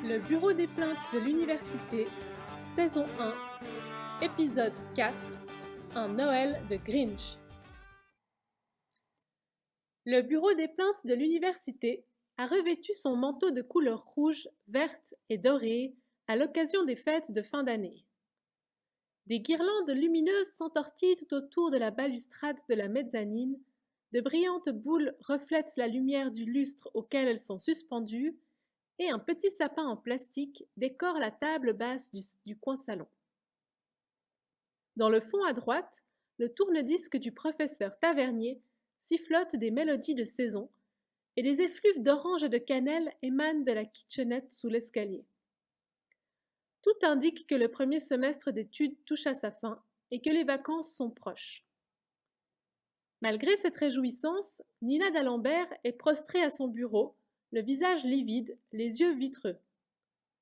Le bureau des plaintes de l'université, saison 1, épisode 4, un Noël de Grinch. Le bureau des plaintes de l'université a revêtu son manteau de couleur rouge, verte et dorée à l'occasion des fêtes de fin d'année. Des guirlandes lumineuses s'entortillent tout autour de la balustrade de la mezzanine, de brillantes boules reflètent la lumière du lustre auquel elles sont suspendues, et un petit sapin en plastique décore la table basse du coin salon. Dans le fond à droite, le tourne-disque du professeur Tavernier sifflote des mélodies de saison, et des effluves d'orange et de cannelle émanent de la kitchenette sous l'escalier. Tout indique que le premier semestre d'études touche à sa fin et que les vacances sont proches. Malgré cette réjouissance, Nina d'Alembert est prostrée à son bureau, le visage livide, les yeux vitreux.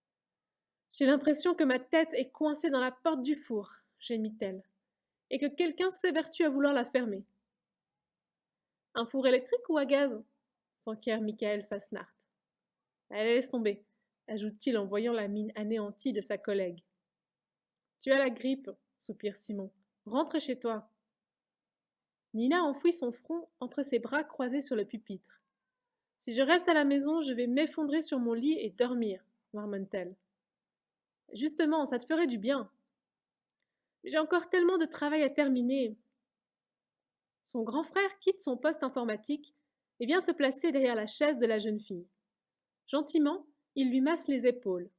« J'ai l'impression que ma tête est coincée dans la porte du four, » gémit-elle, « et que quelqu'un s'évertue à vouloir la fermer. »« Un four électrique ou à gaz ?» s'enquiert Michael Fasnacht. « Allez, laisse tomber, » ajoute-t-il en voyant la mine anéantie de sa collègue. « Tu as la grippe, » soupire Simon. « Rentre chez toi. » Nina enfouit son front entre ses bras croisés sur le pupitre. « Si je reste à la maison, je vais m'effondrer sur mon lit et dormir, » marmonne-t-elle. « Justement, ça te ferait du bien. »« Mais j'ai encore tellement de travail à terminer. » Son grand frère quitte son poste informatique et vient se placer derrière la chaise de la jeune fille. Gentiment, il lui masse les épaules.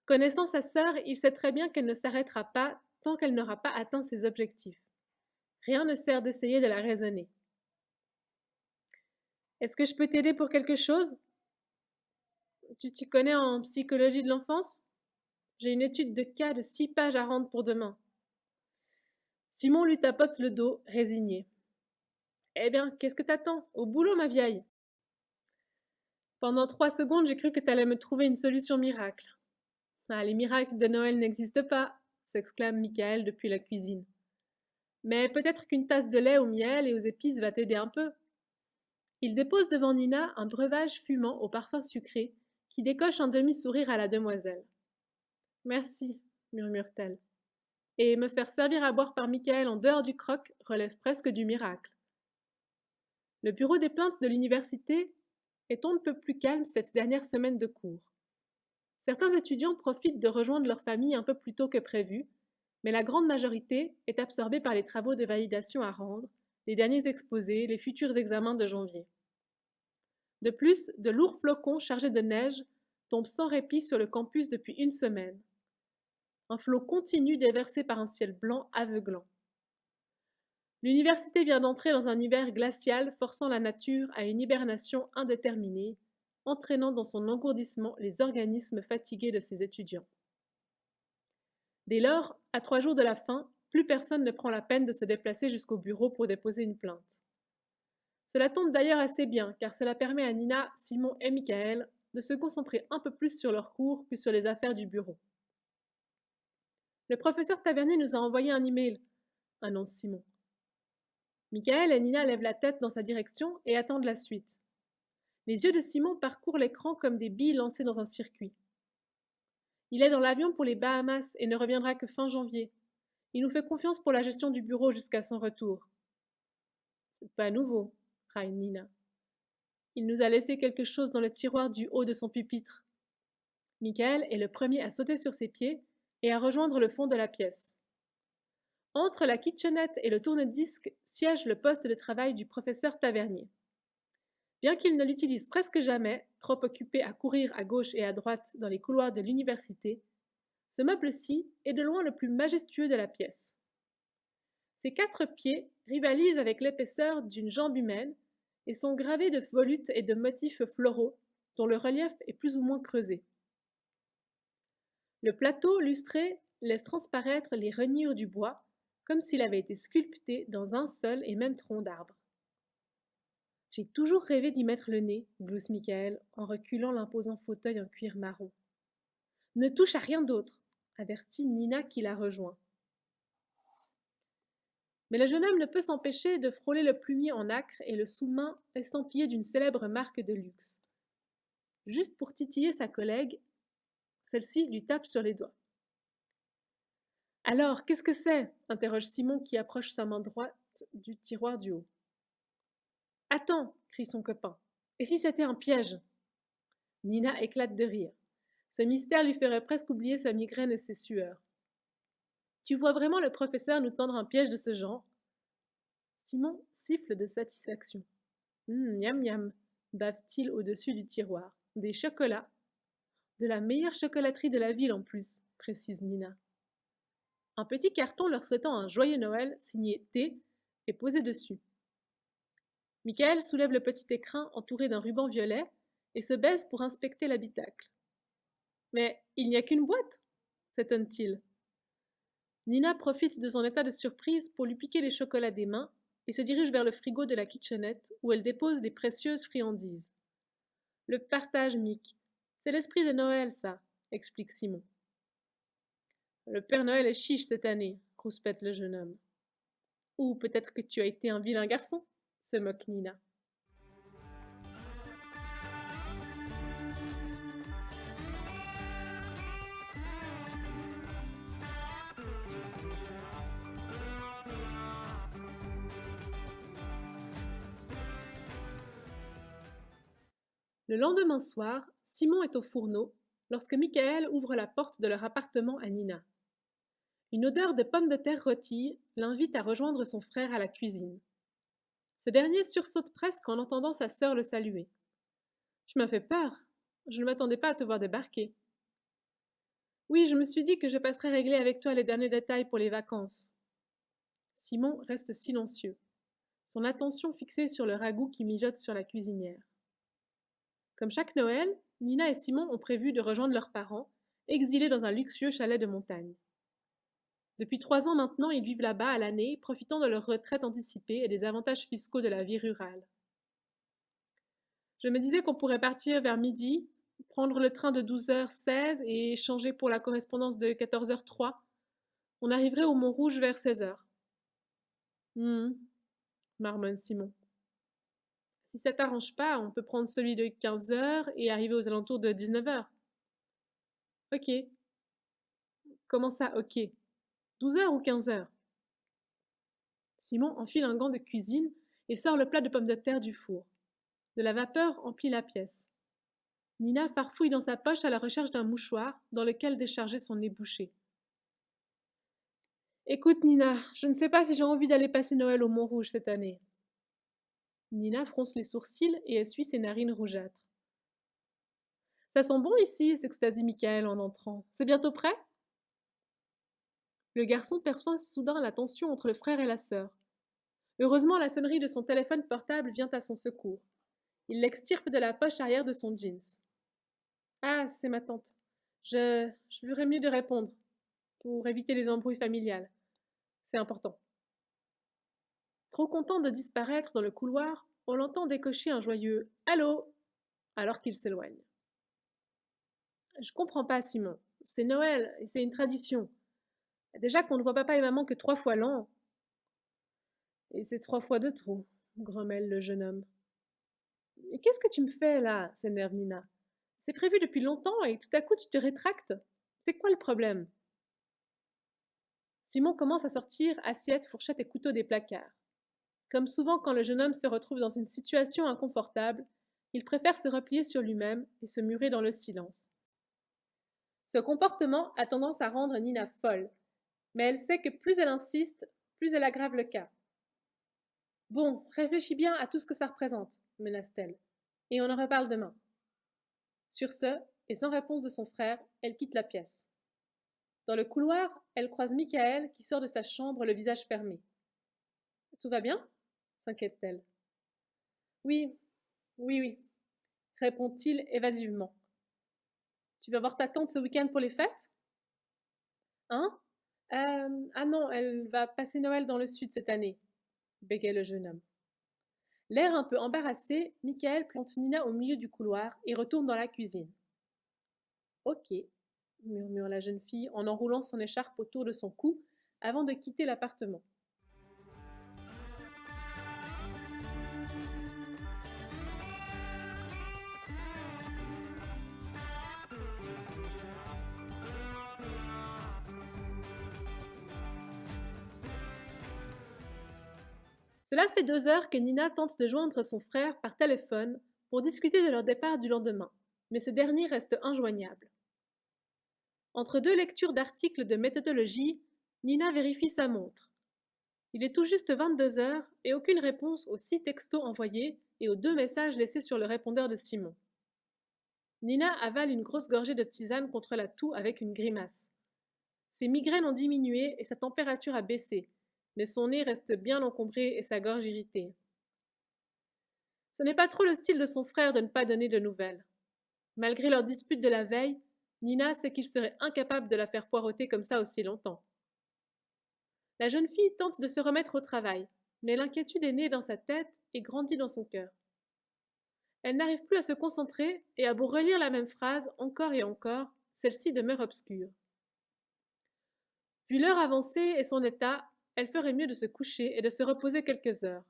Connaissant sa sœur, il sait très bien qu'elle ne s'arrêtera pas tant qu'elle n'aura pas atteint ses objectifs. Rien ne sert d'essayer de la raisonner. « Est-ce que je peux t'aider pour quelque chose ? Tu t'y connais en psychologie de l'enfance ? J'ai une étude de cas de 6 pages à rendre pour demain. » Simon lui tapote le dos, résigné. « Eh bien, qu'est-ce que t'attends ? Au boulot, ma vieille !» Pendant 3 secondes, j'ai cru que t'allais me trouver une solution miracle. « Ah, les miracles de Noël n'existent pas !» s'exclame Michael depuis la cuisine. « Mais peut-être qu'une tasse de lait au miel et aux épices va t'aider un peu. » Il dépose devant Nina un breuvage fumant au parfum sucré qui décoche un demi-sourire à la demoiselle. « Merci, » murmure-t-elle. Et me faire servir à boire par Michael en dehors du croc relève presque du miracle. Le bureau des plaintes de l'université est on ne peut plus calme cette dernière semaine de cours. Certains étudiants profitent de rejoindre leur famille un peu plus tôt que prévu, mais la grande majorité est absorbée par les travaux de validation à rendre, les derniers exposés, les futurs examens de janvier. De plus, de lourds flocons chargés de neige tombent sans répit sur le campus depuis une semaine. Un flot continu déversé par un ciel blanc aveuglant. L'université vient d'entrer dans un hiver glacial forçant la nature à une hibernation indéterminée, entraînant dans son engourdissement les organismes fatigués de ses étudiants. Dès lors, à 3 jours de la fin, plus personne ne prend la peine de se déplacer jusqu'au bureau pour déposer une plainte. Cela tombe d'ailleurs assez bien, car cela permet à Nina, Simon et Michael de se concentrer un peu plus sur leurs cours que sur les affaires du bureau. « Le professeur Tavernier nous a envoyé un email », annonce Simon. Michael et Nina lèvent la tête dans sa direction et attendent la suite. Les yeux de Simon parcourent l'écran comme des billes lancées dans un circuit. Il est dans l'avion pour les Bahamas et ne reviendra que fin janvier. Il nous fait confiance pour la gestion du bureau jusqu'à son retour. C'est pas nouveau, raille Nina. Il nous a laissé quelque chose dans le tiroir du haut de son pupitre. Michael est le premier à sauter sur ses pieds et à rejoindre le fond de la pièce. Entre la kitchenette et le tourne-disque siège le poste de travail du professeur Tavernier. Bien qu'il ne l'utilise presque jamais, trop occupé à courir à gauche et à droite dans les couloirs de l'université, ce meuble-ci est de loin le plus majestueux de la pièce. Ses 4 pieds rivalisent avec l'épaisseur d'une jambe humaine et sont gravés de volutes et de motifs floraux dont le relief est plus ou moins creusé. Le plateau lustré laisse transparaître les rainures du bois comme s'il avait été sculpté dans un seul et même tronc d'arbre. « J'ai toujours rêvé d'y mettre le nez, » glousse Michael en reculant l'imposant fauteuil en cuir marron. « Ne touche à rien d'autre, » avertit Nina qui la rejoint. Mais le jeune homme ne peut s'empêcher de frôler le plumier en nacre et le sous-main estampillé d'une célèbre marque de luxe. Juste pour titiller sa collègue, Celle-ci lui tape sur les doigts. Alors, qu'est-ce que c'est? Interroge Simon qui approche sa main droite du tiroir du haut. Attends, crie son copain. Et si c'était un piège? Nina éclate de rire. Ce mystère lui ferait presque oublier sa migraine et ses sueurs. Tu vois vraiment le professeur nous tendre un piège de ce genre? Simon siffle de satisfaction. Miam miam, bave-t-il au-dessus du tiroir. Des chocolats. De la meilleure chocolaterie de la ville en plus, précise Nina. Un petit carton leur souhaitant un joyeux Noël signé T est posé dessus. Michael soulève le petit écrin entouré d'un ruban violet et se baisse pour inspecter l'habitacle. Mais il n'y a qu'une boîte, s'étonne-t-il. Nina profite de son état de surprise pour lui piquer les chocolats des mains et se dirige vers le frigo de la kitchenette où elle dépose les précieuses friandises. Le partage, Mick. C'est l'esprit de Noël, ça, explique Simon. Le Père Noël est chiche cette année, rouspète le jeune homme. Ou peut-être que tu as été un vilain garçon, se moque Nina. Le lendemain soir, Simon est au fourneau lorsque Michael ouvre la porte de leur appartement à Nina. Une odeur de pommes de terre rôties l'invite à rejoindre son frère à la cuisine. Ce dernier sursaute presque en entendant sa sœur le saluer. « Tu m'as fait peur. Je ne m'attendais pas à te voir débarquer. » « Oui, je me suis dit que je passerais régler avec toi les derniers détails pour les vacances. » Simon reste silencieux, son attention fixée sur le ragoût qui mijote sur la cuisinière. Comme chaque Noël, Nina et Simon ont prévu de rejoindre leurs parents, exilés dans un luxueux chalet de montagne. Depuis 3 ans maintenant, ils vivent là-bas à l'année, profitant de leur retraite anticipée et des avantages fiscaux de la vie rurale. Je me disais qu'on pourrait partir vers midi, prendre le train de 12h16 et changer pour la correspondance de 14h03. On arriverait au Mont-Rouge vers 16h. Marmonne Simon. Si ça t'arrange pas, on peut prendre celui de 15h et arriver aux alentours de 19h. Ok. Comment ça, ok? 12h ou 15h? Simon enfile un gant de cuisine et sort le plat de pommes de terre du four. De la vapeur emplit la pièce. Nina farfouille dans sa poche à la recherche d'un mouchoir dans lequel décharger son nez bouché. Écoute, Nina, je ne sais pas si j'ai envie d'aller passer Noël au Mont-Rouge cette année. Nina fronce les sourcils et essuie ses narines rougeâtres. Ça sent bon ici, s'extasie Michael en entrant. C'est bientôt prêt? Le garçon perçoit soudain la tension entre le frère et la sœur. Heureusement, la sonnerie de son téléphone portable vient à son secours. Il l'extirpe de la poche arrière de son jeans. Ah, c'est ma tante. Je ferais mieux de répondre, pour éviter les embrouilles familiales. C'est important. Trop content de disparaître dans le couloir, on l'entend décocher un joyeux « Allô ?» alors qu'il s'éloigne. Je comprends pas, Simon. C'est Noël et c'est une tradition. Déjà qu'on ne voit papa et maman que 3 fois l'an. Et c'est 3 fois de trop, grommelle le jeune homme. Mais qu'est-ce que tu me fais là? S'énerve Nina. C'est prévu depuis longtemps et tout à coup tu te rétractes. C'est quoi le problème? Simon commence à sortir assiettes, fourchettes et couteaux des placards. Comme souvent quand le jeune homme se retrouve dans une situation inconfortable, il préfère se replier sur lui-même et se murer dans le silence. Ce comportement a tendance à rendre Nina folle, mais elle sait que plus elle insiste, plus elle aggrave le cas. Bon, réfléchis bien à tout ce que ça représente, menace-t-elle, et on en reparle demain. Sur ce, et sans réponse de son frère, elle quitte la pièce. Dans le couloir, elle croise Michael qui sort de sa chambre le visage fermé. Tout va bien? S'inquiète-t-elle. Oui, oui, répond-il évasivement. Tu vas voir ta tante ce week-end pour les fêtes? Hein? Ah non, elle va passer Noël dans le sud cette année, bégait le jeune homme. L'air un peu embarrassé, Michael plante Nina au milieu du couloir et retourne dans la cuisine. Ok, murmure la jeune fille en enroulant son écharpe autour de son cou avant de quitter l'appartement. Cela fait 2 heures que Nina tente de joindre son frère par téléphone pour discuter de leur départ du lendemain, mais ce dernier reste injoignable. Entre deux lectures d'articles de méthodologie, Nina vérifie sa montre. Il est tout juste 22 heures et aucune réponse aux 6 textos envoyés et aux 2 messages laissés sur le répondeur de Simon. Nina avale une grosse gorgée de tisane contre la toux avec une grimace. Ses migraines ont diminué et sa température a baissé, mais son nez reste bien encombré et sa gorge irritée. Ce n'est pas trop le style de son frère de ne pas donner de nouvelles. Malgré leur dispute de la veille, Nina sait qu'il serait incapable de la faire poireauter comme ça aussi longtemps. La jeune fille tente de se remettre au travail, mais l'inquiétude est née dans sa tête et grandit dans son cœur. Elle n'arrive plus à se concentrer et a beau relire la même phrase encore et encore, celle-ci demeure obscure. Vu l'heure avancée et son état, elle ferait mieux de se coucher et de se reposer quelques heures.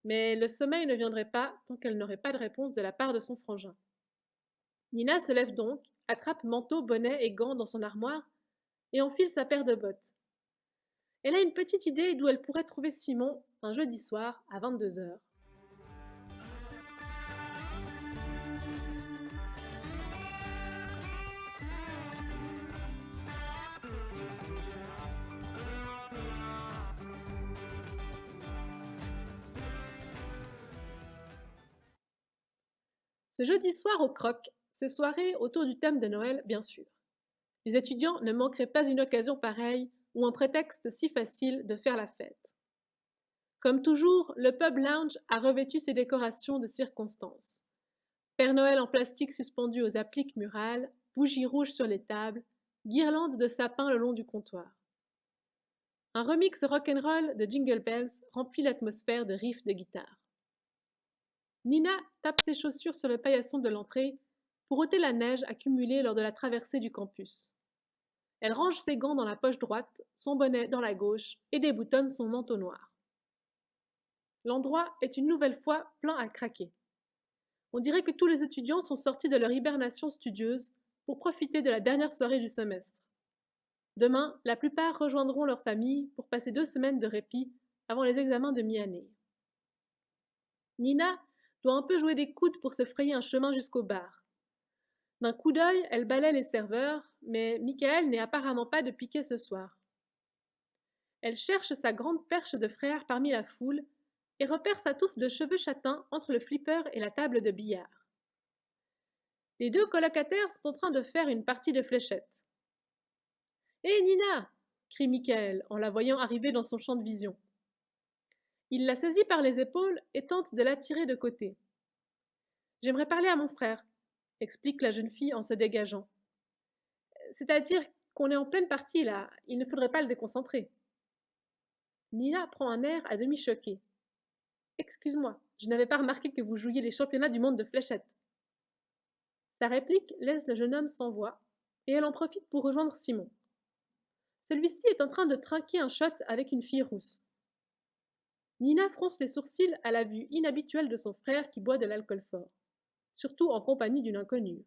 Mais le sommeil ne viendrait pas tant qu'elle n'aurait pas de réponse de la part de son frangin. Nina se lève donc, attrape manteau, bonnet et gants dans son armoire et enfile sa paire de bottes. Elle a une petite idée d'où elle pourrait trouver Simon un jeudi soir à 22 heures. Ce jeudi soir au Croc, c'est soirée autour du thème de Noël, bien sûr. Les étudiants ne manqueraient pas une occasion pareille ou un prétexte si facile de faire la fête. Comme toujours, le pub lounge a revêtu ses décorations de circonstance. Père Noël en plastique suspendu aux appliques murales, bougies rouges sur les tables, guirlandes de sapins le long du comptoir. Un remix rock'n'roll de Jingle Bells remplit l'atmosphère de riffs de guitare. Nina tape ses chaussures sur le paillasson de l'entrée pour ôter la neige accumulée lors de la traversée du campus. Elle range ses gants dans la poche droite, son bonnet dans la gauche et déboutonne son manteau noir. L'endroit est une nouvelle fois plein à craquer. On dirait que tous les étudiants sont sortis de leur hibernation studieuse pour profiter de la dernière soirée du semestre. Demain, la plupart rejoindront leur famille pour passer 2 semaines de répit avant les examens de mi-année. Nina doit un peu jouer des coudes pour se frayer un chemin jusqu'au bar. D'un coup d'œil, elle balaie les serveurs, mais Michael n'est apparemment pas de piquet ce soir. Elle cherche sa grande perche de frère parmi la foule et repère sa touffe de cheveux châtains entre le flipper et la table de billard. Les 2 colocataires sont en train de faire une partie de fléchettes. « Hé, Nina !» crie Michael en la voyant arriver dans son champ de vision. Il la saisit par les épaules et tente de l'attirer de côté. « J'aimerais parler à mon frère, » explique la jeune fille en se dégageant. « C'est-à-dire qu'on est en pleine partie là, il ne faudrait pas le déconcentrer. » Nina prend un air à demi choqué. « Excuse-moi, je n'avais pas remarqué que vous jouiez les championnats du monde de fléchettes. » Sa réplique laisse le jeune homme sans voix, et elle en profite pour rejoindre Simon. Celui-ci est en train de trinquer un shot avec une fille rousse. Nina fronce les sourcils à la vue inhabituelle de son frère qui boit de l'alcool fort, surtout en compagnie d'une inconnue.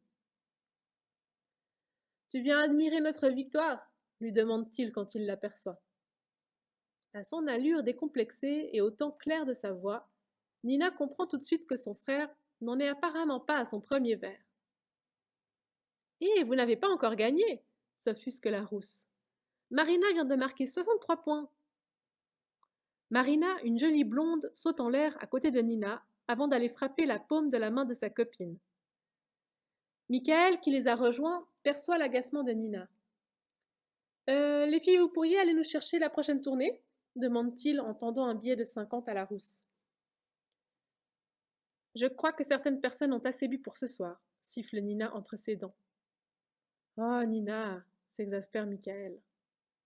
« Tu viens admirer notre victoire ?» lui demande-t-il quand il l'aperçoit. À son allure décomplexée et au ton clair de sa voix, Nina comprend tout de suite que son frère n'en est apparemment pas à son premier verre. « Eh, vous n'avez pas encore gagné !» s'offusque la rousse. « Marina vient de marquer 63 points. » Marina, une jolie blonde, saute en l'air à côté de Nina avant d'aller frapper la paume de la main de sa copine. Michael, qui les a rejoints, perçoit l'agacement de Nina. « Les filles, vous pourriez aller nous chercher la prochaine tournée ?» demande-t-il en tendant un billet de 50 à la rousse. « Je crois que certaines personnes ont assez bu pour ce soir, » siffle Nina entre ses dents. « Oh, Nina !» s'exaspère Michael.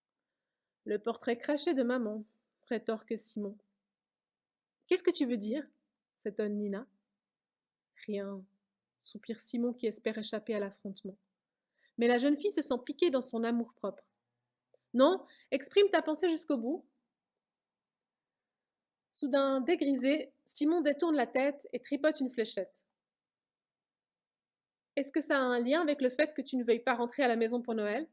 « Le portrait craché de maman !» rétorque Simon. « Qu'est-ce que tu veux dire ?» s'étonne Nina. « Rien !» soupire Simon qui espère échapper à l'affrontement. Mais la jeune fille se sent piquée dans son amour-propre. « Non, exprime ta pensée jusqu'au bout. » Soudain dégrisé, Simon détourne la tête et tripote une fléchette. « Est-ce que ça a un lien avec le fait que tu ne veuilles pas rentrer à la maison pour Noël ?»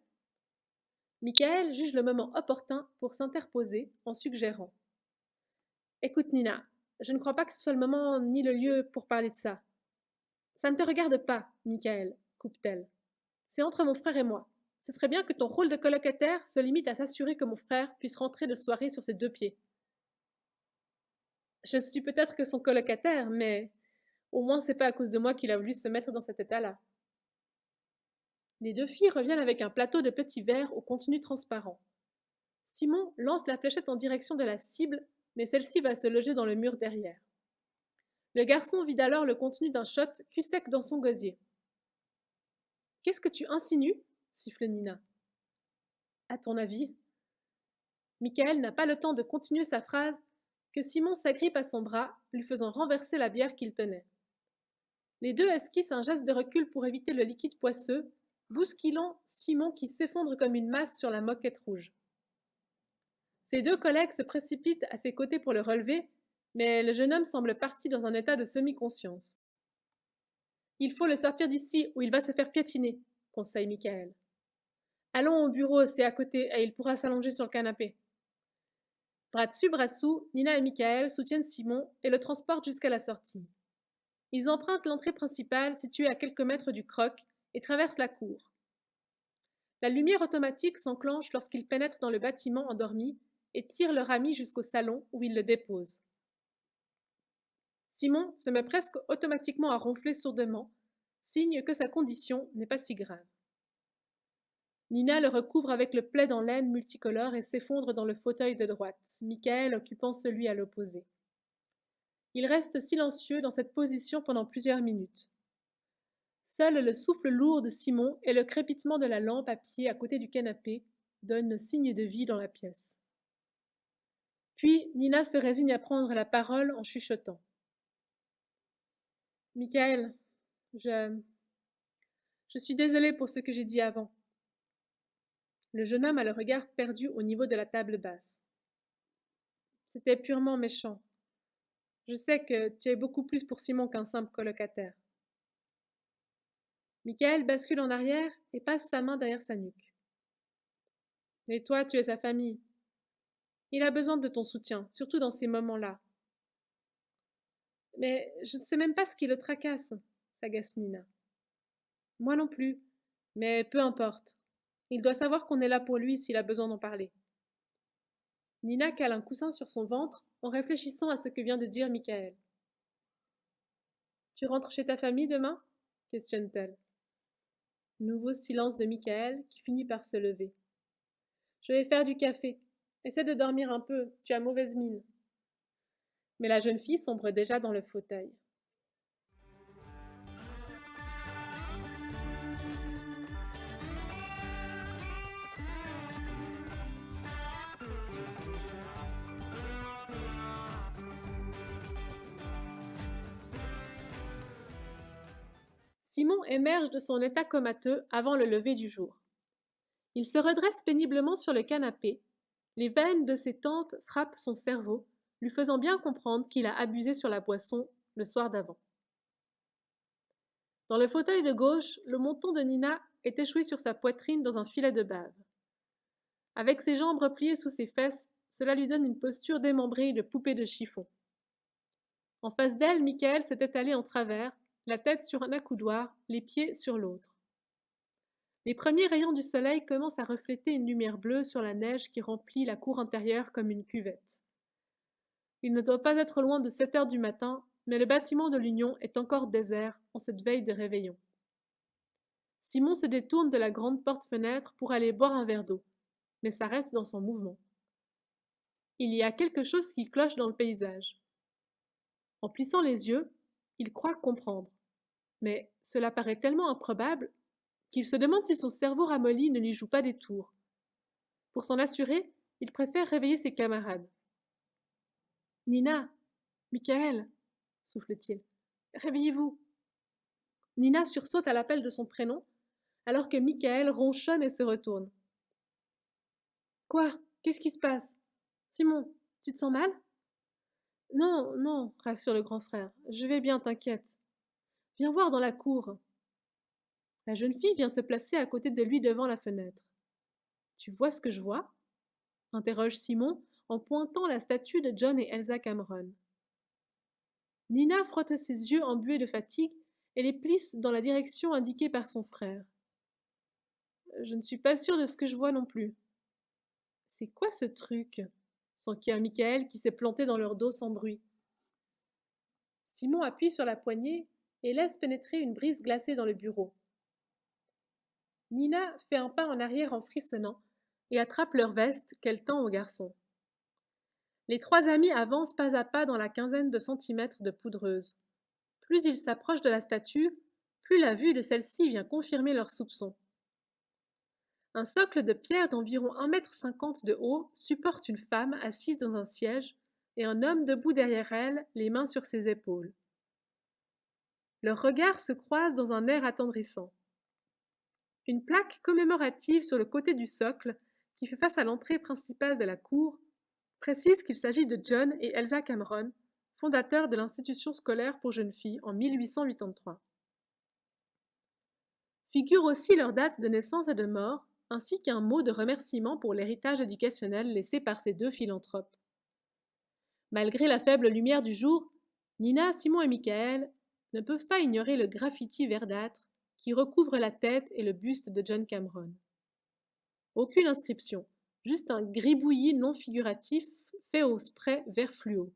Michael juge le moment opportun pour s'interposer en suggérant. Écoute, Nina, je ne crois pas que ce soit le moment ni le lieu pour parler de ça. Ça ne te regarde pas, Michael, coupe-t-elle. C'est entre mon frère et moi. Ce serait bien que ton rôle de colocataire se limite à s'assurer que mon frère puisse rentrer de soirée sur ses deux pieds. Je suis peut-être que son colocataire, mais au moins c'est pas à cause de moi qu'il a voulu se mettre dans cet état-là. Les deux filles reviennent avec un plateau de petits verres au contenu transparent. Simon lance la fléchette en direction de la cible, mais celle-ci va se loger dans le mur derrière. Le garçon vide alors le contenu d'un shot cul sec dans son gosier. Qu'est-ce que tu insinues siffle Nina. À ton avis? Michael n'a pas le temps de continuer sa phrase que Simon s'agrippe à son bras, lui faisant renverser la bière qu'il tenait. Les deux esquissent un geste de recul pour éviter le liquide poisseux, bousculant Simon qui s'effondre comme une masse sur la moquette rouge. Ses deux collègues se précipitent à ses côtés pour le relever, mais le jeune homme semble parti dans un état de semi-conscience. Il faut le sortir d'ici ou il va se faire piétiner, conseille Michael. Allons au bureau, c'est à côté, et il pourra s'allonger sur le canapé. Bras dessus, bras dessous, Nina et Michael soutiennent Simon et le transportent jusqu'à la sortie. Ils empruntent l'entrée principale située à quelques mètres du croc et traversent la cour. La lumière automatique s'enclenche lorsqu'ils pénètrent dans le bâtiment endormi et tirent leur ami jusqu'au salon où ils le déposent. Simon se met presque automatiquement à ronfler sourdement, signe que sa condition n'est pas si grave. Nina le recouvre avec le plaid en laine multicolore et s'effondre dans le fauteuil de droite, Michael occupant celui à l'opposé. Il reste silencieux dans cette position pendant plusieurs minutes. Seul le souffle lourd de Simon et le crépitement de la lampe à pied à côté du canapé donnent signe de vie dans la pièce. Puis Nina se résigne à prendre la parole en chuchotant. « Michael, je suis désolée pour ce que j'ai dit avant. » Le jeune homme a le regard perdu au niveau de la table basse. « C'était purement méchant. Je sais que tu es beaucoup plus pour Simon qu'un simple colocataire. » Michael bascule en arrière et passe sa main derrière sa nuque. « Et toi, tu es sa famille. Il a besoin de ton soutien, surtout dans ces moments-là. » « Mais je ne sais même pas ce qui le tracasse, » s'agace Nina. « Moi non plus, mais peu importe. Il doit savoir qu'on est là pour lui s'il a besoin d'en parler. » Nina cale un coussin sur son ventre en réfléchissant à ce que vient de dire Michael. « Tu rentres chez ta famille demain ?» questionne-t-elle. Nouveau silence de Michael qui finit par se lever. « Je vais faire du café. Essaie de dormir un peu, tu as mauvaise mine. » Mais la jeune fille sombre déjà dans le fauteuil. Simon émerge de son état comateux avant le lever du jour. Il se redresse péniblement sur le canapé. Les veines de ses tempes frappent son cerveau, lui faisant bien comprendre qu'il a abusé sur la boisson le soir d'avant. Dans le fauteuil de gauche, le menton de Nina est échoué sur sa poitrine dans un filet de bave. Avec ses jambes repliées sous ses fesses, cela lui donne une posture démembrée de poupée de chiffon. En face d'elle, Michael s'est étalé en travers, la tête sur un accoudoir, les pieds sur l'autre. Les premiers rayons du soleil commencent à refléter une lumière bleue sur la neige qui remplit la cour intérieure comme une cuvette. Il ne doit pas être loin de 7 heures du matin, mais le bâtiment de l'Union est encore désert en cette veille de réveillon. Simon se détourne de la grande porte-fenêtre pour aller boire un verre d'eau, mais s'arrête dans son mouvement. Il y a quelque chose qui cloche dans le paysage. En plissant les yeux, il croit comprendre, mais cela paraît tellement improbable qu'il se demande si son cerveau ramolli ne lui joue pas des tours. Pour s'en assurer, il préfère réveiller ses camarades. « Nina, Michael, » souffle-t-il, « réveillez-vous. » Nina sursaute à l'appel de son prénom, alors que Michael ronchonne et se retourne. « Quoi? Qu'est-ce qui se passe? Simon, tu te sens mal? » « Non, non, rassure le grand frère, je vais bien, t'inquiète. Viens voir dans la cour. » La jeune fille vient se placer à côté de lui devant la fenêtre. « Tu vois ce que je vois ?» interroge Simon en pointant la statue de John et Elsa Cameron. Nina frotte ses yeux embués de fatigue et les plisse dans la direction indiquée par son frère. Je ne suis pas sûre de ce que je vois non plus. C'est quoi ce truc? S'enquiert Michael qui s'est planté dans leur dos sans bruit. Simon appuie sur la poignée et laisse pénétrer une brise glacée dans le bureau. Nina fait un pas en arrière en frissonnant et attrape leur veste qu'elle tend au garçon. Les trois amis avancent pas à pas dans la quinzaine de centimètres de poudreuse. Plus ils s'approchent de la statue, plus la vue de celle-ci vient confirmer leurs soupçons. Un socle de pierre d'environ 1,50 m de haut supporte une femme assise dans un siège et un homme debout derrière elle, les mains sur ses épaules. Leurs regards se croisent dans un air attendrissant. Une plaque commémorative sur le côté du socle, qui fait face à l'entrée principale de la cour, précise qu'il s'agit de John et Elsa Cameron, fondateurs de l'institution scolaire pour jeunes filles en 1883. Figure aussi leur date de naissance et de mort, ainsi qu'un mot de remerciement pour l'héritage éducationnel laissé par ces deux philanthropes. Malgré la faible lumière du jour, Nina, Simon et Michael ne peuvent pas ignorer le graffiti verdâtre qui recouvre la tête et le buste de John Cameron. Aucune inscription, juste un gribouillis non figuratif fait au spray vert fluo.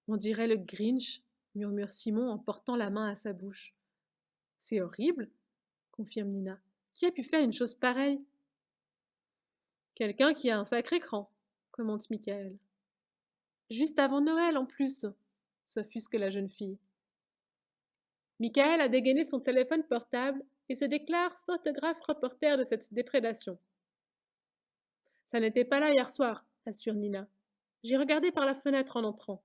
On dirait le Grinch, murmure Simon en portant la main à sa bouche. C'est horrible, confirme Nina. Qui a pu faire une chose pareille? Quelqu'un qui a un sacré cran, commente Michael. Juste avant Noël en plus, s'offusque la jeune fille. Michael a dégainé son téléphone portable et se déclare photographe reporter de cette déprédation. Ça n'était pas là hier soir, assure Nina. J'ai regardé par la fenêtre en entrant.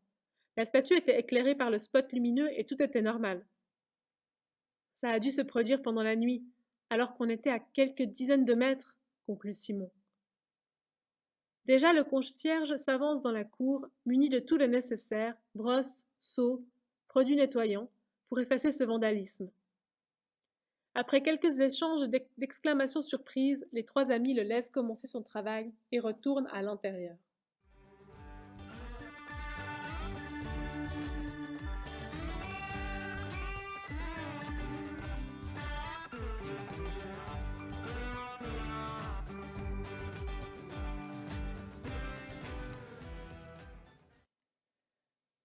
La statue était éclairée par le spot lumineux et tout était normal. Ça a dû se produire pendant la nuit, alors qu'on était à quelques dizaines de mètres, conclut Simon. Déjà le concierge s'avance dans la cour, muni de tout le nécessaire, brosse, seau, produits nettoyants, pour effacer ce vandalisme. Après quelques échanges d'exclamations surprises, les trois amis le laissent commencer son travail et retournent à l'intérieur.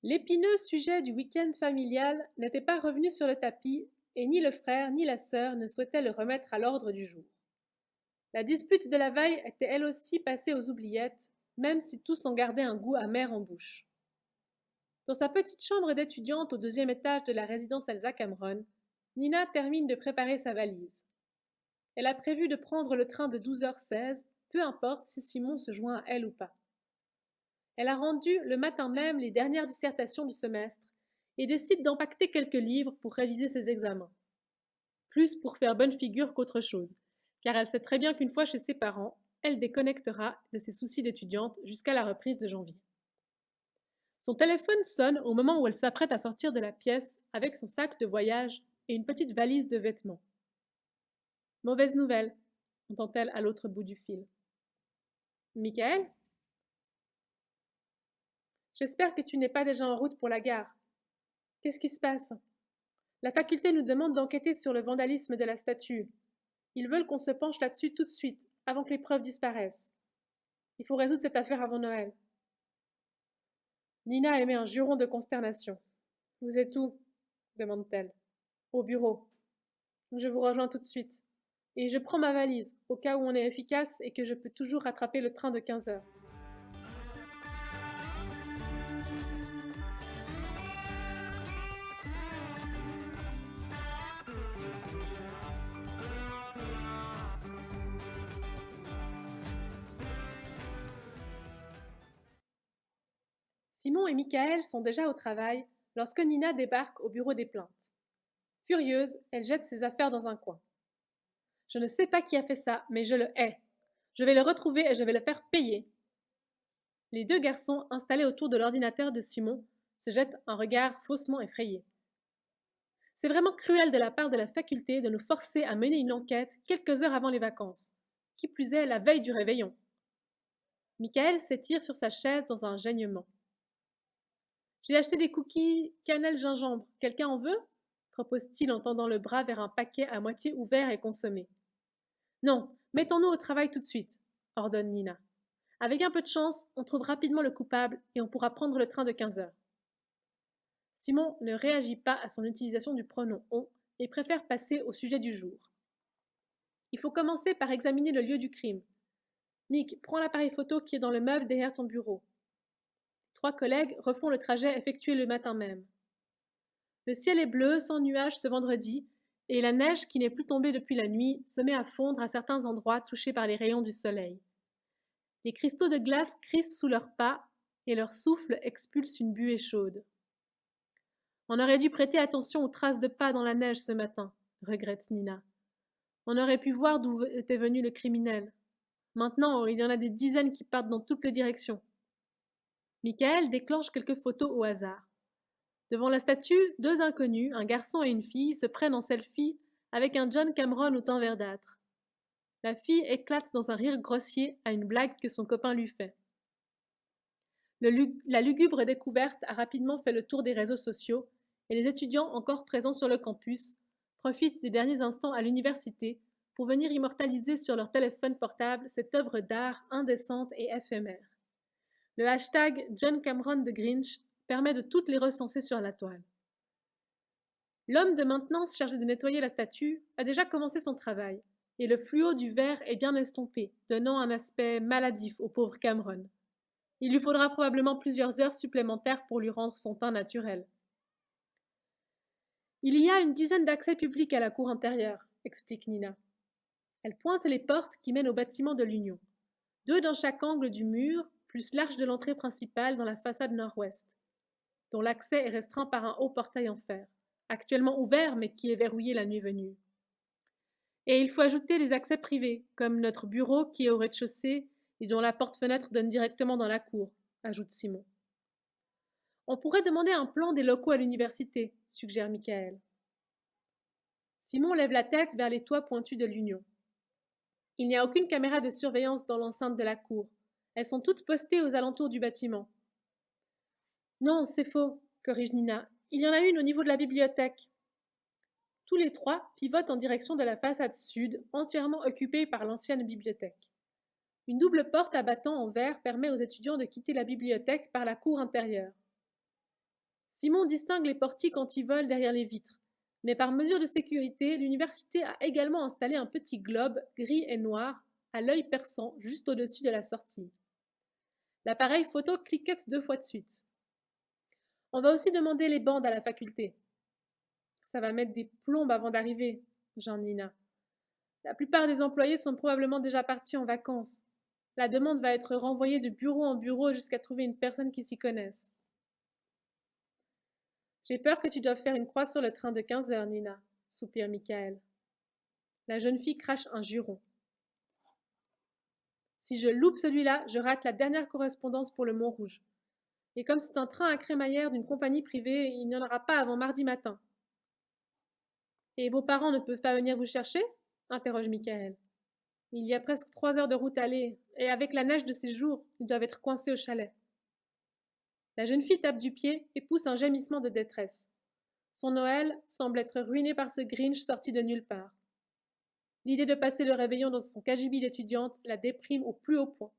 L'épineux sujet du week-end familial n'était pas revenu sur le tapis et ni le frère ni la sœur ne souhaitaient le remettre à l'ordre du jour. La dispute de la veille était elle aussi passée aux oubliettes, même si tous en gardaient un goût amer en bouche. Dans sa petite chambre d'étudiante au 2e étage de la résidence Elsa Cameron, Nina termine de préparer sa valise. Elle a prévu de prendre le train de 12h16, peu importe si Simon se joint à elle ou pas. Elle a rendu le matin même les dernières dissertations du semestre et décide d'empaqueter quelques livres pour réviser ses examens. Plus pour faire bonne figure qu'autre chose, car elle sait très bien qu'une fois chez ses parents, elle déconnectera de ses soucis d'étudiante jusqu'à la reprise de janvier. Son téléphone sonne au moment où elle s'apprête à sortir de la pièce avec son sac de voyage et une petite valise de vêtements. Mauvaise nouvelle, entend-elle à l'autre bout du fil. Michael? J'espère que tu n'es pas déjà en route pour la gare. Qu'est-ce qui se passe? La faculté nous demande d'enquêter sur le vandalisme de la statue. Ils veulent qu'on se penche là-dessus tout de suite, avant que les preuves disparaissent. Il faut résoudre cette affaire avant Noël. Nina émet un juron de consternation. Vous êtes où? Demande-t-elle. Au bureau. Je vous rejoins tout de suite. Et je prends ma valise, au cas où on est efficace et que je peux toujours rattraper le train de 15h. Simon et Michael sont déjà au travail lorsque Nina débarque au bureau des plaintes. Furieuse, elle jette ses affaires dans un coin. Je ne sais pas qui a fait ça, mais je le hais. Je vais le retrouver et je vais le faire payer. Les deux garçons, installés autour de l'ordinateur de Simon, se jettent un regard faussement effrayé. C'est vraiment cruel de la part de la faculté de nous forcer à mener une enquête quelques heures avant les vacances. Qui plus est, la veille du réveillon. Michael s'étire sur sa chaise dans un gênement. J'ai acheté des cookies cannelle-gingembre. Quelqu'un en veut? Propose-t-il en tendant le bras vers un paquet à moitié ouvert et consommé. Non, mettons-nous au travail tout de suite, ordonne Nina. Avec un peu de chance, on trouve rapidement le coupable et on pourra prendre le train de 15 heures. Simon ne réagit pas à son utilisation du pronom on et préfère passer au sujet du jour. Il faut commencer par examiner le lieu du crime. Mick, prends l'appareil photo qui est dans le meuble derrière ton bureau. 3 collègues refont le trajet effectué le matin même. Le ciel est bleu, sans nuages ce vendredi, et la neige qui n'est plus tombée depuis la nuit se met à fondre à certains endroits touchés par les rayons du soleil. Les cristaux de glace crissent sous leurs pas, et leur souffle expulse une buée chaude. On aurait dû prêter attention aux traces de pas dans la neige ce matin, regrette Nina. On aurait pu voir d'où était venu le criminel. Maintenant, il y en a des dizaines qui partent dans toutes les directions. Michael déclenche quelques photos au hasard. Devant la statue, 2 inconnus, un garçon et une fille, se prennent en selfie avec un John Cameron au teint verdâtre. La fille éclate dans un rire grossier à une blague que son copain lui fait. La lugubre découverte a rapidement fait le tour des réseaux sociaux et les étudiants encore présents sur le campus profitent des derniers instants à l'université pour venir immortaliser sur leur téléphone portable cette œuvre d'art indécente et éphémère. Le hashtag John Cameron the Grinch permet de toutes les recenser sur la toile. L'homme de maintenance chargé de nettoyer la statue a déjà commencé son travail, et le fluo du verre est bien estompé, donnant un aspect maladif au pauvre Cameron. Il lui faudra probablement plusieurs heures supplémentaires pour lui rendre son teint naturel. Il y a une dizaine d'accès publics à la cour intérieure, explique Nina. Elle pointe les portes qui mènent au bâtiment de l'Union. 2 dans chaque angle du mur, plus l'arche de l'entrée principale dans la façade nord-ouest, dont l'accès est restreint par un haut portail en fer, actuellement ouvert mais qui est verrouillé la nuit venue. Et il faut ajouter les accès privés, comme notre bureau qui est au rez-de-chaussée et dont la porte-fenêtre donne directement dans la cour, ajoute Simon. On pourrait demander un plan des locaux à l'université, suggère Michael. Simon lève la tête vers les toits pointus de l'Union. Il n'y a aucune caméra de surveillance dans l'enceinte de la cour. Elles sont toutes postées aux alentours du bâtiment. Non, c'est faux, corrige Nina. Il y en a une au niveau de la bibliothèque. Tous les 3 pivotent en direction de la façade sud, entièrement occupée par l'ancienne bibliothèque. Une double porte à battants en verre permet aux étudiants de quitter la bibliothèque par la cour intérieure. Simon distingue les portiques anti-vol derrière les vitres, mais par mesure de sécurité, l'université a également installé un petit globe gris et noir à l'œil perçant juste au-dessus de la sortie. L'appareil photo cliquette 2 fois de suite. On va aussi demander les bandes à la faculté. Ça va mettre des plombes avant d'arriver, Jean Nina. La plupart des employés sont probablement déjà partis en vacances. La demande va être renvoyée de bureau en bureau jusqu'à trouver une personne qui s'y connaisse. J'ai peur que tu doives faire une croix sur le train de 15 heures, Nina, soupire Michael. La jeune fille crache un juron. Si je loupe celui-là, je rate la dernière correspondance pour le Montrouge. Et comme c'est un train à crémaillère d'une compagnie privée, il n'y en aura pas avant mardi matin. Et vos parents ne peuvent pas venir vous chercher? Interroge Michael. Il y a presque 3 heures de route aller, et avec la neige de ces jours, ils doivent être coincés au chalet. La jeune fille tape du pied et pousse un gémissement de détresse. Son Noël semble être ruiné par ce Grinch sorti de nulle part. L'idée de passer le réveillon dans son cagibi d'étudiante la déprime au plus haut point.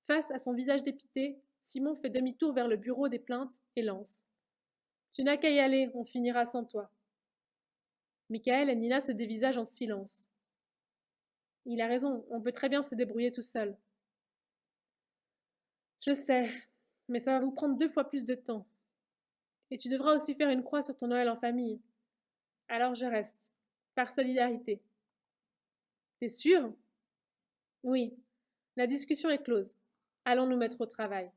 Face à son visage dépité, Simon fait demi-tour vers le bureau des plaintes et lance. Tu n'as qu'à y aller, on finira sans toi. Michael et Nina se dévisagent en silence. Il a raison, on peut très bien se débrouiller tout seul. Je sais, mais ça va vous prendre 2 fois plus de temps. Et tu devras aussi faire une croix sur ton Noël en famille. Alors je reste, par solidarité. T'es sûr? Oui, la discussion est close. Allons nous mettre au travail.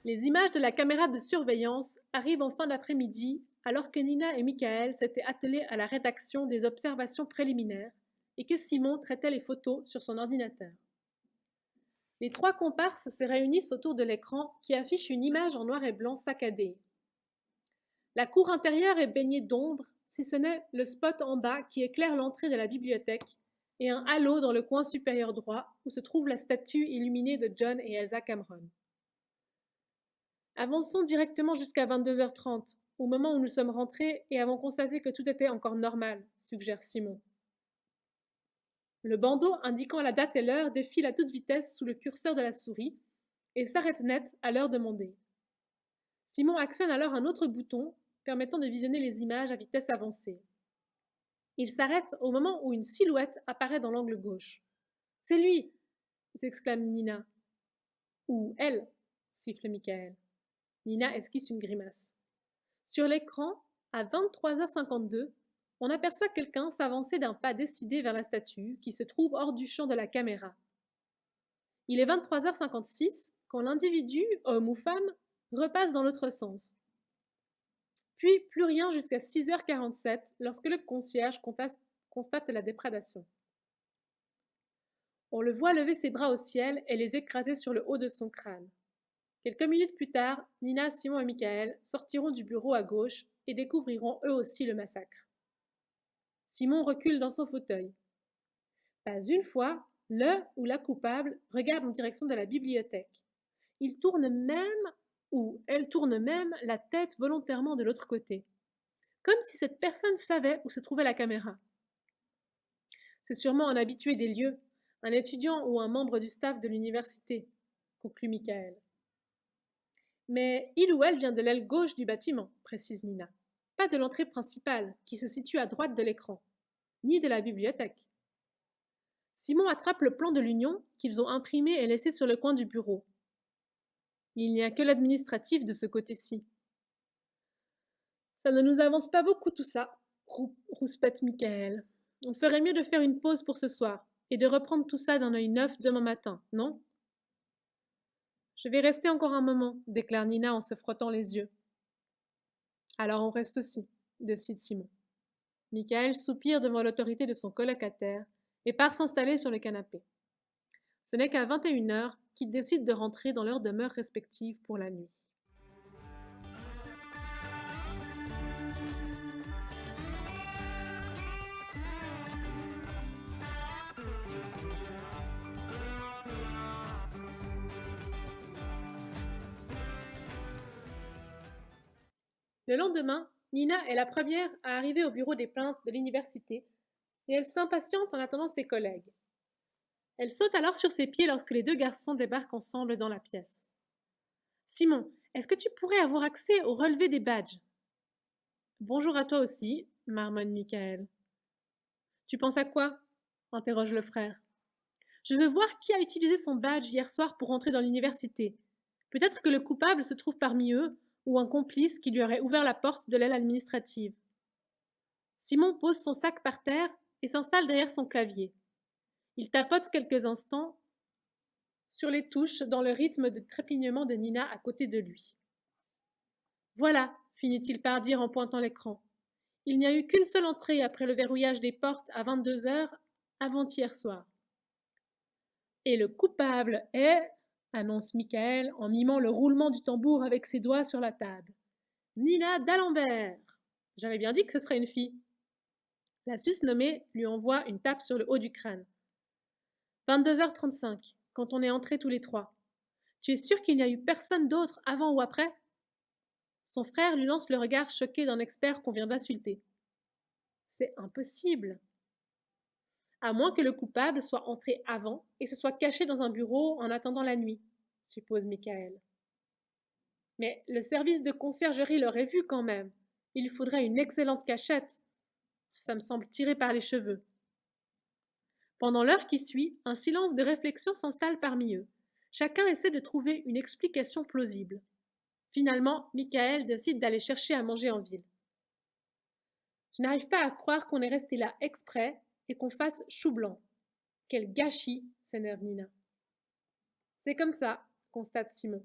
Les images de la caméra de surveillance arrivent en fin d'après-midi alors que Nina et Michael s'étaient attelés à la rédaction des observations préliminaires et que Simon traitait les photos sur son ordinateur. Les trois comparses se réunissent autour de l'écran qui affiche une image en noir et blanc saccadée. La cour intérieure est baignée d'ombre, si ce n'est le spot en bas qui éclaire l'entrée de la bibliothèque, et un halo dans le coin supérieur droit où se trouve la statue illuminée de John et Elsa Cameron. Avançons directement jusqu'à 22h30, au moment où nous sommes rentrés et avons constaté que tout était encore normal, suggère Simon. Le bandeau indiquant la date et l'heure défile à toute vitesse sous le curseur de la souris et s'arrête net à l'heure demandée. Simon actionne alors un autre bouton permettant de visionner les images à vitesse avancée. Il s'arrête au moment où une silhouette apparaît dans l'angle gauche. « C'est lui !» s'exclame Nina. « Ou elle !» siffle Michael. Nina esquisse une grimace. Sur l'écran, à 23h52, on aperçoit quelqu'un s'avancer d'un pas décidé vers la statue qui se trouve hors du champ de la caméra. Il est 23h56 quand l'individu, homme ou femme, repasse dans l'autre sens. Puis plus rien jusqu'à 6h47 lorsque le concierge constate la déprédation. On le voit lever ses bras au ciel et les écraser sur le haut de son crâne. Quelques minutes plus tard, Nina, Simon et Michael sortiront du bureau à gauche et découvriront eux aussi le massacre. Simon recule dans son fauteuil. Pas une fois, le ou la coupable regarde en direction de la bibliothèque. Il tourne même, ou elle tourne même, la tête volontairement de l'autre côté, comme si cette personne savait où se trouvait la caméra. C'est sûrement un habitué des lieux, un étudiant ou un membre du staff de l'université, conclut Michael. Mais il ou elle vient de l'aile gauche du bâtiment, précise Nina. Pas de l'entrée principale, qui se situe à droite de l'écran, ni de la bibliothèque. Simon attrape le plan de l'union qu'ils ont imprimé et laissé sur le coin du bureau. Il n'y a que l'administratif de ce côté-ci. Ça ne nous avance pas beaucoup tout ça, rouspète Michael. On ferait mieux de faire une pause pour ce soir et de reprendre tout ça d'un œil neuf demain matin, non ? Je vais rester encore un moment, déclare Nina en se frottant les yeux. Alors on reste aussi, décide Simon. Michael soupire devant l'autorité de son colocataire et part s'installer sur le canapé. Ce n'est qu'à 21h qu'ils décident de rentrer dans leurs demeures respectives pour la nuit. Le lendemain, Nina est la première à arriver au bureau des plaintes de l'université et elle s'impatiente en attendant ses collègues. Elle saute alors sur ses pieds lorsque les deux garçons débarquent ensemble dans la pièce. « Simon, est-ce que tu pourrais avoir accès au relevé des badges ?»« Bonjour à toi aussi, marmonne Michael. »« Tu penses à quoi ?» interroge le frère. « Je veux voir qui a utilisé son badge hier soir pour entrer dans l'université. Peut-être que le coupable se trouve parmi eux, ou un complice qui lui aurait ouvert la porte de l'aile administrative. » Simon pose son sac par terre et s'installe derrière son clavier. Il tapote quelques instants sur les touches dans le rythme de trépignement de Nina à côté de lui. « Voilà, finit-il par dire en pointant l'écran. Il n'y a eu qu'une seule entrée après le verrouillage des portes à 22h avant-hier soir. Et le coupable est, annonce Michael en mimant le roulement du tambour avec ses doigts sur la table. Nina d'Alembert. J'avais bien dit que ce serait une fille. La susnommée lui envoie une tape sur le haut du crâne. 22h35, quand on est entrés tous les trois. Tu es sûr qu'il n'y a eu personne d'autre avant ou après ? Son frère lui lance le regard choqué d'un expert qu'on vient d'insulter. C'est impossible. À moins que le coupable soit entré avant et se soit caché dans un bureau en attendant la nuit, suppose Michael. Mais le service de conciergerie l'aurait vu quand même. Il faudrait une excellente cachette. Ça me semble tiré par les cheveux. Pendant l'heure qui suit, un silence de réflexion s'installe parmi eux. Chacun essaie de trouver une explication plausible. Finalement, Michael décide d'aller chercher à manger en ville. Je n'arrive pas à croire qu'on est resté là exprès et qu'on fasse chou blanc. Quel gâchis, s'énerve Nina. C'est comme ça, constate Simon.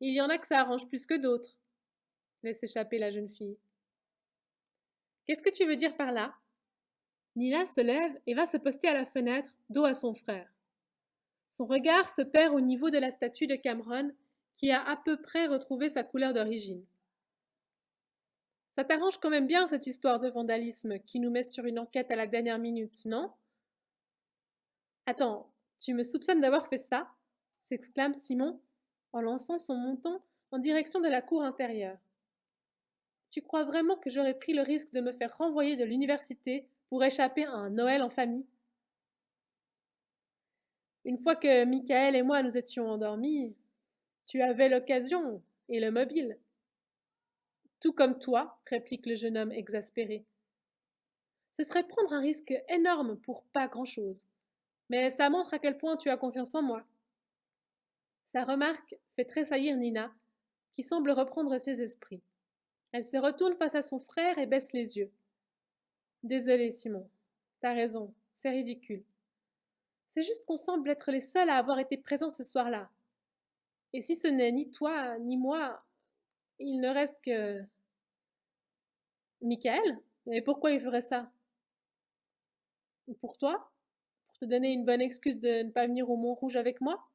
Il y en a que ça arrange plus que d'autres, laisse échapper la jeune fille. Qu'est-ce que tu veux dire par là ? Nina se lève et va se poster à la fenêtre, dos à son frère. Son regard se perd au niveau de la statue de Cameron, qui a à peu près retrouvé sa couleur d'origine. Ça t'arrange quand même bien cette histoire de vandalisme qui nous met sur une enquête à la dernière minute, non? Attends, tu me soupçonnes d'avoir fait ça? S'exclame Simon en lançant son menton en direction de la cour intérieure. Tu crois vraiment que j'aurais pris le risque de me faire renvoyer de l'université pour échapper à un Noël en famille? Une fois que Michael et moi nous étions endormis, tu avais l'occasion et le mobile. Tout comme toi, réplique le jeune homme exaspéré. Ce serait prendre un risque énorme pour pas grand-chose. Mais ça montre à quel point tu as confiance en moi. Sa remarque fait tressaillir Nina, qui semble reprendre ses esprits. Elle se retourne face à son frère et baisse les yeux. Désolé, Simon. T'as raison, c'est ridicule. C'est juste qu'on semble être les seuls à avoir été présents ce soir-là. Et si ce n'est ni toi, ni moi, il ne reste que... Michael? Et pourquoi il ferait ça? Pour toi? Pour te donner une bonne excuse de ne pas venir au Mont-Rouge avec moi?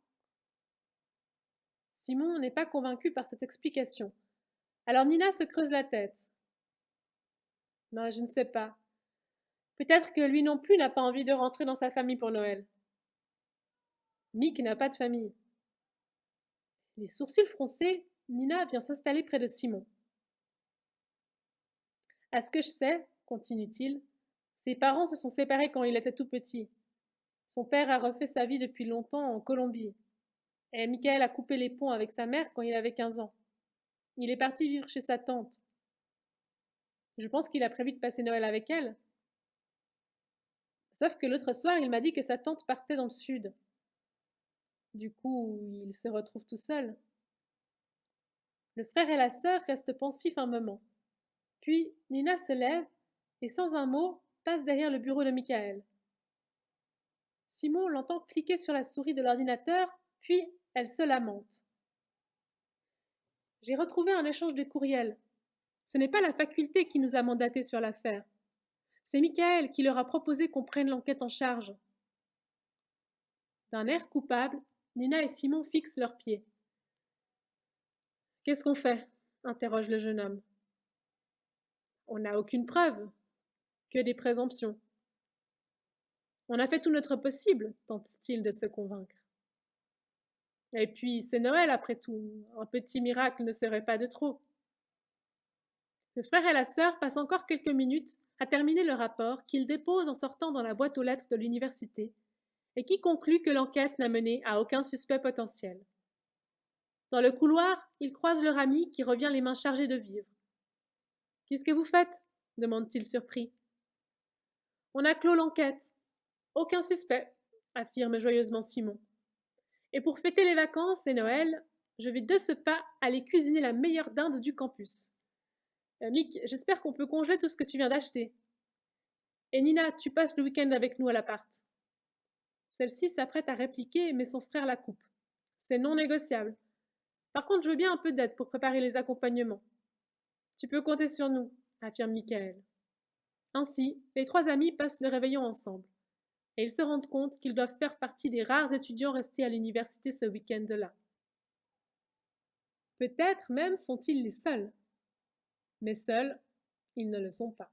Simon n'est pas convaincu par cette explication. Alors Nina se creuse la tête. Non, je ne sais pas. Peut-être que lui non plus n'a pas envie de rentrer dans sa famille pour Noël. Mick n'a pas de famille. Les sourcils froncés, Nina vient s'installer près de Simon. À ce que je sais, continue-t-il, ses parents se sont séparés quand il était tout petit. Son père a refait sa vie depuis longtemps en Colombie. Et Michael a coupé les ponts avec sa mère quand il avait 15 ans. Il est parti vivre chez sa tante. Je pense qu'il a prévu de passer Noël avec elle. Sauf que l'autre soir, il m'a dit que sa tante partait dans le sud. Du coup, il se retrouve tout seul. Le frère et la sœur restent pensifs un moment. Puis Nina se lève et sans un mot passe derrière le bureau de Michael. Simon l'entend cliquer sur la souris de l'ordinateur, puis elle se lamente. J'ai retrouvé un échange de courriels. Ce n'est pas la faculté qui nous a mandatés sur l'affaire. C'est Michael qui leur a proposé qu'on prenne l'enquête en charge. D'un air coupable, Nina et Simon fixent leurs pieds. Qu'est-ce qu'on fait? Interroge le jeune homme. On n'a aucune preuve, que des présomptions. On a fait tout notre possible, tente-t-il de se convaincre. Et puis, c'est Noël après tout, un petit miracle ne serait pas de trop. Le frère et la sœur passent encore quelques minutes à terminer le rapport qu'ils déposent en sortant dans la boîte aux lettres de l'université et qui conclut que l'enquête n'a mené à aucun suspect potentiel. Dans le couloir, ils croisent leur ami qui revient les mains chargées de vivres. Qu'est-ce que vous faites? Demande-t-il surpris. On a clos l'enquête. Aucun suspect, affirme joyeusement Simon. Et pour fêter les vacances et Noël, je vais de ce pas aller cuisiner la meilleure dinde du campus. Mick, j'espère qu'on peut congeler tout ce que tu viens d'acheter. Et Nina, tu passes le week-end avec nous à l'appart. Celle-ci s'apprête à répliquer, mais son frère la coupe. C'est non négociable. Par contre, je veux bien un peu d'aide pour préparer les accompagnements. Tu peux compter sur nous, affirme Michael. Ainsi, les trois amis passent le réveillon ensemble. Et ils se rendent compte qu'ils doivent faire partie des rares étudiants restés à l'université ce week-end-là. Peut-être même sont-ils les seuls. Mais seuls, ils ne le sont pas.